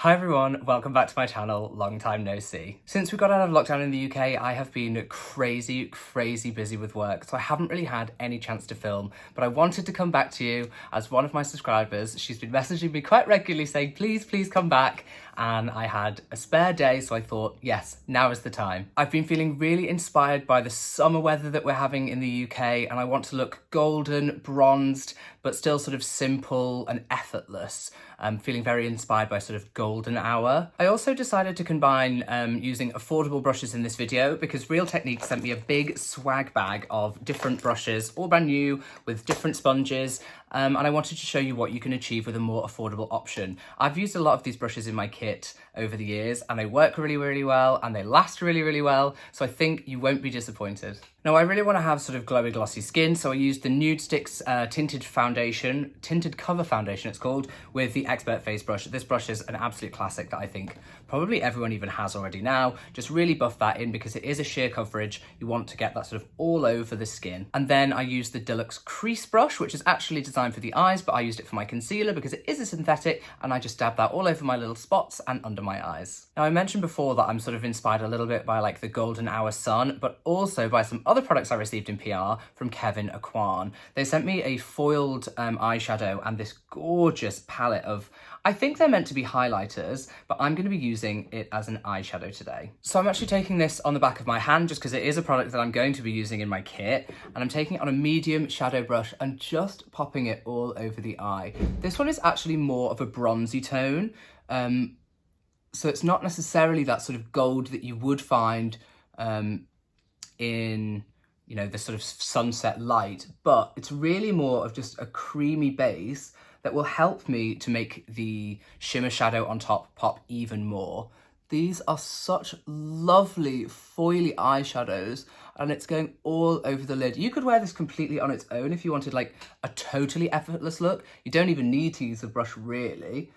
Hi everyone, welcome back to my channel, long time no see. Since we got out of lockdown in the UK, I have been crazy busy with work, so I haven't really had any chance to film, but I wanted to come back to you as one of my subscribers. She's been messaging me quite regularly saying, please come back, and I had a spare day, so I thought, yes, now is the time. I've been feeling really inspired by the summer weather that we're having in the UK, and I want to look golden, bronzed, but still sort of simple and effortless. I'm feeling very inspired by sort of golden hour. I also decided to combine using affordable brushes in this video because Real Technique sent me a big swag bag of different brushes, all brand new, with different sponges, and I wanted to show you what you can achieve with a more affordable option. I've used a lot of these brushes in my kit over the years and they work really well and they last really well, so I think you won't be disappointed. Now I really want to have sort of glowy glossy skin, so I used the Nude Stix Tinted Cover Foundation it's called, with the Expert Face Brush. This brush is an absolute classic that I think probably everyone even has already now. Just really buff that in because it is a sheer coverage. You want to get that sort of all over the skin. And then I used the Deluxe Crease brush, which is actually designed for the eyes, but I used it for my concealer because it is a synthetic, and I just dabbed that all over my little spots and under my eyes. Now I mentioned before that I'm sort of inspired a little bit by like the golden hour sun, but also by some other products I received in PR from Kevyn Aucoin. They sent me a foiled eyeshadow and this gorgeous palette of, I think they're meant to be highlighters, but I'm going to be using it as an eyeshadow today. So I'm actually taking this on the back of my hand just because it is a product that I'm going to be using in my kit, and I'm taking it on a medium shadow brush and just popping it all over the eye. This one is actually more of a bronzy tone, so it's not necessarily that sort of gold that you would find in, you know, the sort of sunset light, but it's really more of just a creamy base that will help me to make the shimmer shadow on top pop even more. These are such lovely foily eyeshadows, and it's going all over the lid. You could wear this completely on its own if you wanted like a totally effortless look. You don't even need to use the brush really.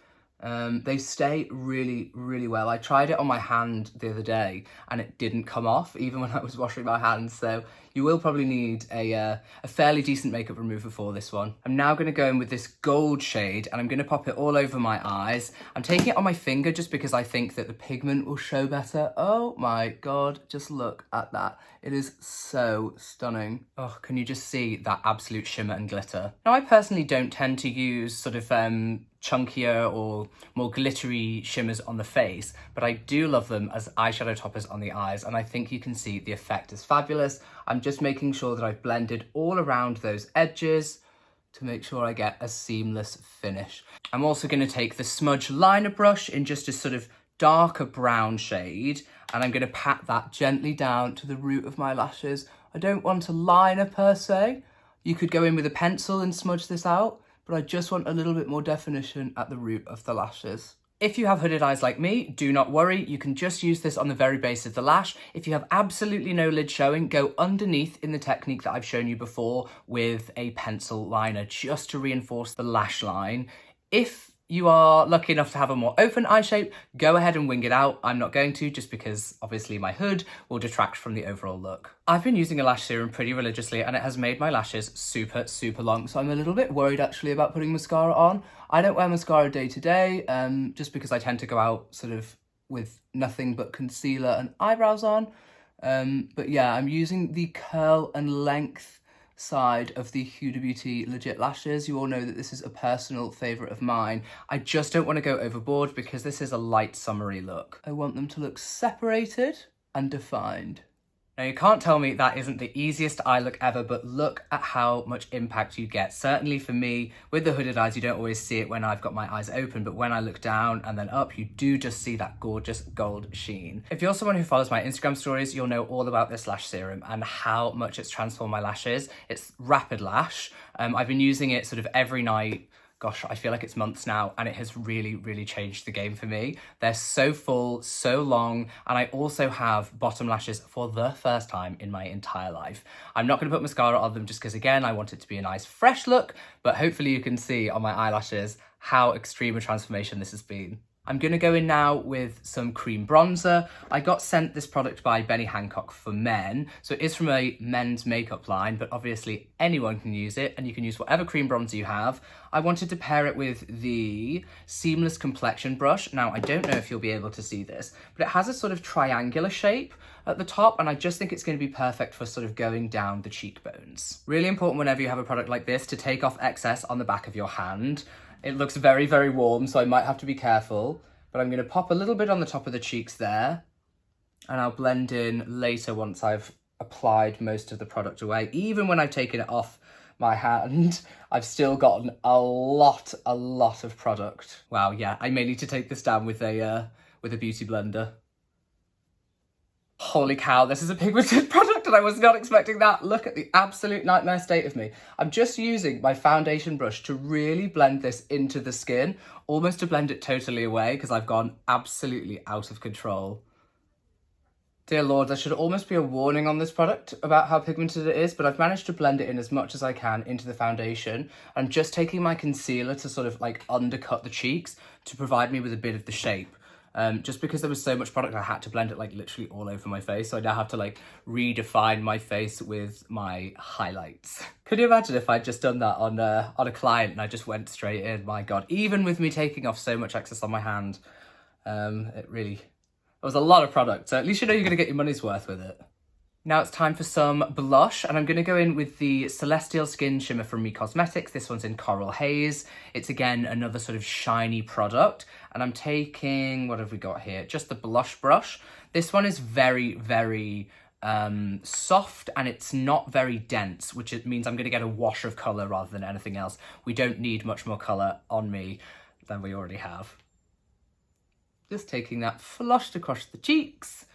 They stay really well. I tried it on my hand the other day and it didn't come off even when I was washing my hands, so you will probably need a fairly decent makeup remover for this one. I'm now going to go in with this gold shade and I'm going to pop it all over my eyes. I'm taking it on my finger just because I think that the pigment will show better. Oh my god, just look at that. It is so stunning. Oh, can you just see that absolute shimmer and glitter? Now I personally don't tend to use sort of chunkier or more glittery shimmers on the face, but I do love them as eyeshadow toppers on the eyes, and I think you can see the effect is fabulous. I'm just making sure that I've blended all around those edges to make sure I get a seamless finish. I'm also going to take the smudge liner brush in just a sort of darker brown shade, and I'm going to pat that gently down to the root of my lashes. I don't want a liner per se. You could go in with a pencil and smudge this out, but I just want a little bit more definition at the root of the lashes. If you have hooded eyes like me, do not worry, you can just use this on the very base of the lash. If you have absolutely no lid showing, go underneath in the technique that I've shown you before with a pencil liner, just to reinforce the lash line. If you are lucky enough to have a more open eye shape, go ahead and wing it out. I'm not going to, just because obviously my hood will detract from the overall look. I've been using a lash serum pretty religiously and it has made my lashes super long, so I'm a little bit worried actually about putting mascara on. I don't wear mascara day to day, just because I tend to go out sort of with nothing but concealer and eyebrows on. But yeah, I'm using the curl and length side of the Huda Beauty Legit Lashes. You all know that this is a personal favourite of mine. I just don't want to go overboard because this is a light summery look. I want them to look separated and defined. Now you can't tell me that isn't the easiest eye look ever, but look at how much impact you get. Certainly for me, with the hooded eyes, you don't always see it when I've got my eyes open, but when I look down and then up, you do just see that gorgeous gold sheen. If you're someone who follows my Instagram stories, you'll know all about this lash serum and how much it's transformed my lashes. It's Rapid Lash. I've been using it sort of every night. Gosh, I feel like it's months now, and it has really changed the game for me. They're so full, so long, and I also have bottom lashes for the first time in my entire life. I'm not going to put mascara on them just because, again, I want it to be a nice fresh look, but hopefully you can see on my eyelashes how extreme a transformation this has been. I'm going to go in now with some cream bronzer. I got sent this product by Benny Hancock for men, so it is from a men's makeup line, but obviously anyone can use it, and you can use whatever cream bronzer you have. I wanted to pair it with the Seamless Complexion brush. Now, I don't know if you'll be able to see this, but it has a sort of triangular shape at the top, and I just think it's going to be perfect for sort of going down the cheekbones. Really important whenever you have a product like this to take off excess on the back of your hand. It looks very, very warm, so I might have to be careful, but I'm going to pop a little bit on the top of the cheeks there, and I'll blend in later once I've applied most of the product away. Even when I've taken it off my hand, I've still gotten a lot of product. Wow, yeah, I may need to take this down with a beauty blender. Holy cow, this is a pigmented product and I was not expecting that. Look at the absolute nightmare state of me. I'm just using my foundation brush to really blend this into the skin, almost to blend it totally away because I've gone absolutely out of control. Dear Lord, there should almost be a warning on this product about how pigmented it is, but I've managed to blend it in as much as I can into the foundation. I'm just taking my concealer to sort of like undercut the cheeks to provide me with a bit of the shape. Just because there was so much product, I had to blend it like literally all over my face. So I now have to like redefine my face with my highlights. Could you imagine if I'd just done that on a client and I just went straight in? My God, even with me taking off so much excess on my hand, it was a lot of product. So at least you know you're going to get your money's worth with it. Now it's time for some blush, and I'm going to go in with the Celestial Skin Shimmer from Me Cosmetics. This one's in Coral Haze. It's again another sort of shiny product, and I'm taking, what have we got here? Just the blush brush. This one is very, very soft, and it's not very dense, which it means I'm going to get a wash of colour rather than anything else. We don't need much more colour on me than we already have. Just taking that flushed across the cheeks,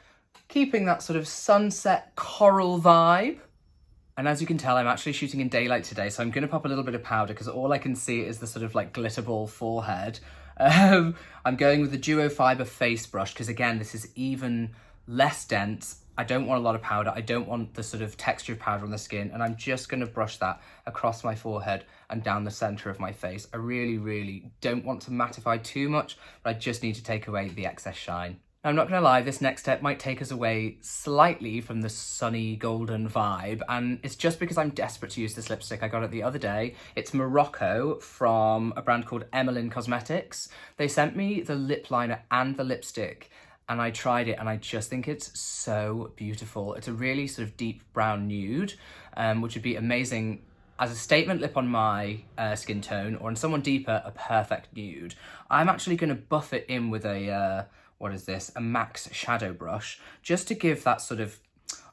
keeping that sort of sunset coral vibe. And as you can tell, I'm actually shooting in daylight today, so I'm going to pop a little bit of powder because all I can see is the sort of like glitter ball forehead. I'm going with the Duo Fiber face brush because again, this is even less dense. I don't want a lot of powder. I don't want the sort of texture of powder on the skin, and I'm just going to brush that across my forehead and down the center of my face. I really, really don't want to mattify too much, but I just need to take away the excess shine. I'm not going to lie, this next step might take us away slightly from the sunny golden vibe, and it's just because I'm desperate to use this lipstick. I got it the other day. It's Morocco from a brand called Emmeline Cosmetics. They sent me the lip liner and the lipstick, and I tried it, and I just think it's so beautiful. It's a really sort of deep brown nude, which would be amazing as a statement lip on my skin tone, or on someone deeper, a perfect nude. I'm actually going to buff it in with a... what is this? A MAC shadow brush, just to give that sort of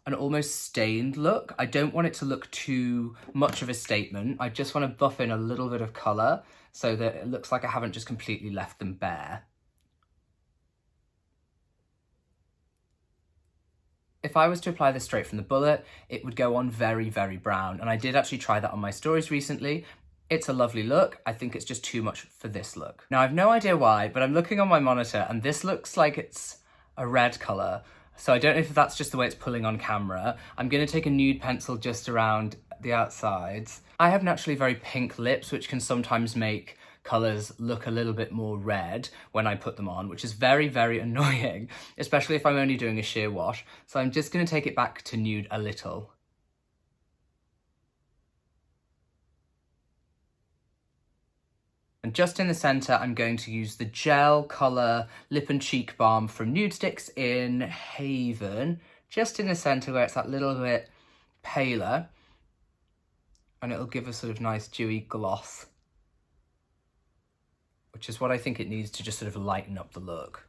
an almost stained look. I don't want it to look too much of a statement. I just want to buff in a little bit of colour so that it looks like I haven't just completely left them bare. If I was to apply this straight from the bullet, it would go on very, very brown. And I did actually try that on my stories recently. It's a lovely look. I think it's just too much for this look. Now, I've no idea why, but I'm looking on my monitor and this looks like it's a red colour. So I don't know if that's just the way it's pulling on camera. I'm going to take a nude pencil just around the outsides. I have naturally very pink lips, which can sometimes make colours look a little bit more red when I put them on, which is very, very annoying, especially if I'm only doing a sheer wash. So I'm just going to take it back to nude a little. And just in the centre, I'm going to use the gel colour lip and cheek balm from Nude Stix in Haven, just in the centre where it's that little bit paler, and it'll give a sort of nice dewy gloss, which is what I think it needs to just sort of lighten up the look.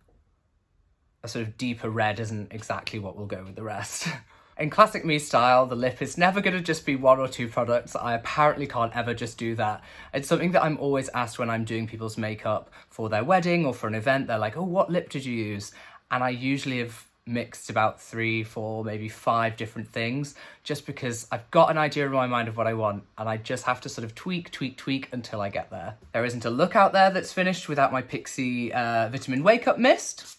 A sort of deeper red isn't exactly what will go with the rest. In classic me style, the lip is never going to just be one or two products. I apparently can't ever just do that. It's something that I'm always asked when I'm doing people's makeup for their wedding or for an event. They're like, oh, what lip did you use? And I usually have mixed about 3, 4, maybe 5 different things, just because I've got an idea in my mind of what I want, and I just have to sort of tweak until I get there. There isn't a look out there that's finished without my Pixie Vitamin Wake Up Mist.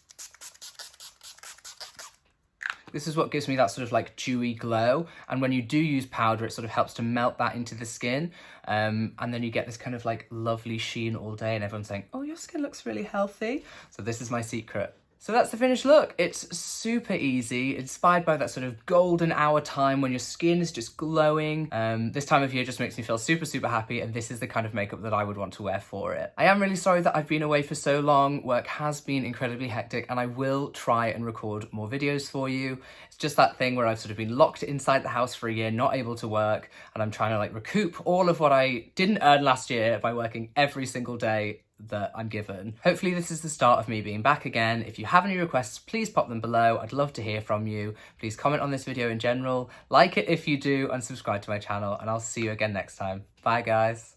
This is what gives me that sort of like dewy glow. And when you do use powder, it sort of helps to melt that into the skin. And then you get this kind of like lovely sheen all day and everyone's saying, oh, your skin looks really healthy. So this is my secret. So that's the finished look. It's super easy, inspired by that sort of golden hour time when your skin is just glowing. This time of year just makes me feel super, super happy, and this is the kind of makeup that I would want to wear for it. I am really sorry that I've been away for so long. Work has been incredibly hectic, and I will try and record more videos for you. It's just that thing where I've sort of been locked inside the house for a year, not able to work, and I'm trying to like recoup all of what I didn't earn last year by working every single day that I'm given. Hopefully this is the start of me being back again. If you have any requests, please pop them below. I'd love to hear from you. Please comment on this video in general, like it if you do, and subscribe to my channel, and I'll see you again next time. Bye guys.